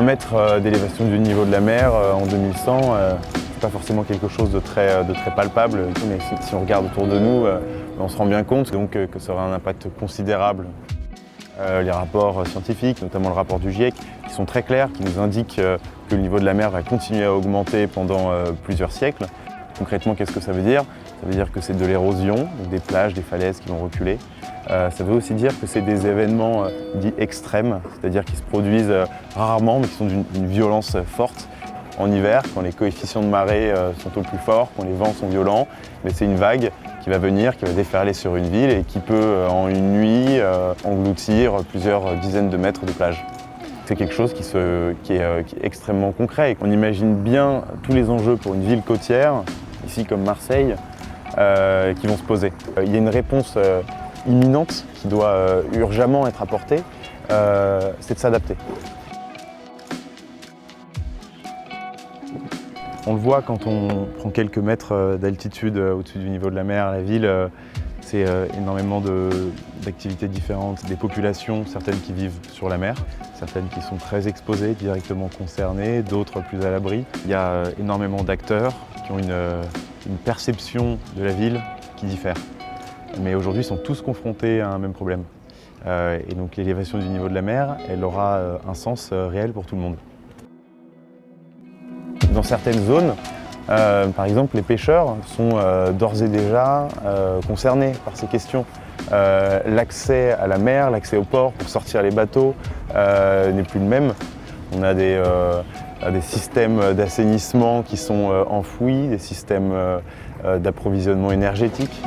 1 mètre d'élévation du niveau de la mer en 2100, c'est pas forcément quelque chose de très palpable, mais si on regarde autour de nous, on se rend bien compte donc, que ça aura un impact considérable. Les rapports scientifiques, notamment le rapport du GIEC, qui sont très clairs, qui nous indiquent que le niveau de la mer va continuer à augmenter pendant plusieurs siècles. Concrètement, qu'est-ce que ça veut dire? Ça veut dire que c'est de l'érosion, des plages, des falaises qui vont reculer. Ça veut aussi dire que c'est des événements dits extrêmes, c'est-à-dire qui se produisent rarement, mais qui sont d'une violence forte. En hiver, quand les coefficients de marée sont au plus fort, quand les vents sont violents, mais c'est une vague qui va venir, qui va déferler sur une ville et qui peut, en une nuit, engloutir plusieurs dizaines de mètres de plage. C'est quelque chose qui est extrêmement concret. On imagine bien tous les enjeux pour une ville côtière, ici comme Marseille, qui vont se poser. Il y a une réponse imminente qui doit urgemment être apportée, c'est de s'adapter. On le voit quand on prend quelques mètres d'altitude au-dessus du niveau de la mer, la ville, c'est énormément d'activités différentes, des populations, certaines qui vivent sur la mer, certaines qui sont très exposées, directement concernées, d'autres plus à l'abri. Il y a énormément d'acteurs qui ont une perception de la ville qui diffère. Mais aujourd'hui, ils sont tous confrontés à un même problème. Et donc l'élévation du niveau de la mer, elle aura un sens réel pour tout le monde. Dans certaines zones, par exemple, les pêcheurs sont d'ores et déjà concernés par ces questions. L'accès à la mer, l'accès au port pour sortir les bateaux n'est plus le même. On a des systèmes d'assainissement qui sont enfouis, des systèmes d'approvisionnement énergétique.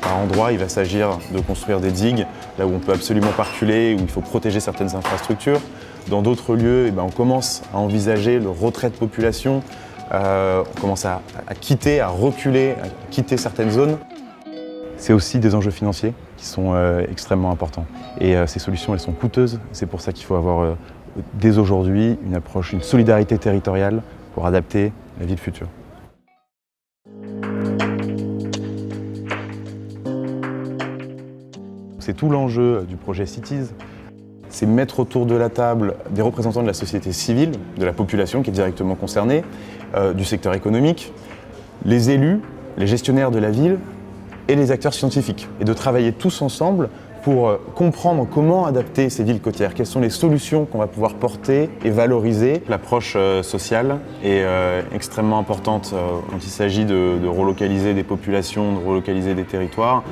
Par endroits, il va s'agir de construire des digues, là où on ne peut absolument pas reculer, où il faut protéger certaines infrastructures. Dans d'autres lieux, on commence à envisager le retrait de population, on commence à quitter, à reculer, à quitter certaines zones. C'est aussi des enjeux financiers qui sont extrêmement importants. Et ces solutions, elles sont coûteuses. C'est pour ça qu'il faut avoir, dès aujourd'hui, une approche, une solidarité territoriale pour adapter la ville future. C'est tout l'enjeu du projet Cities. C'est mettre autour de la table des représentants de la société civile, de la population qui est directement concernée, du secteur économique, les élus, les gestionnaires de la ville et les acteurs scientifiques. Et de travailler tous ensemble pour comprendre comment adapter ces villes côtières, quelles sont les solutions qu'on va pouvoir porter et valoriser. L'approche sociale est extrêmement importante quand il s'agit de relocaliser des populations, de relocaliser des territoires.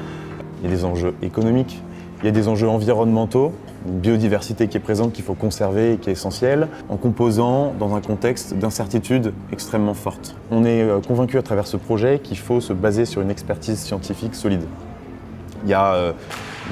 Il y a des enjeux économiques, il y a des enjeux environnementaux, une biodiversité qui est présente, qu'il faut conserver et qui est essentielle, en composant dans un contexte d'incertitude extrêmement forte. On est convaincu à travers ce projet qu'il faut se baser sur une expertise scientifique solide. Il y a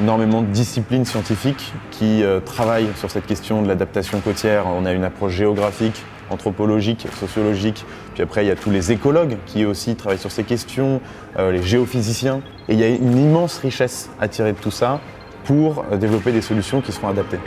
énormément de disciplines scientifiques qui travaillent sur cette question de l'adaptation côtière. On a une approche géographique, anthropologique, sociologique, puis après il y a tous les écologues qui aussi travaillent sur ces questions, les géophysiciens. Et il y a une immense richesse à tirer de tout ça pour développer des solutions qui seront adaptées.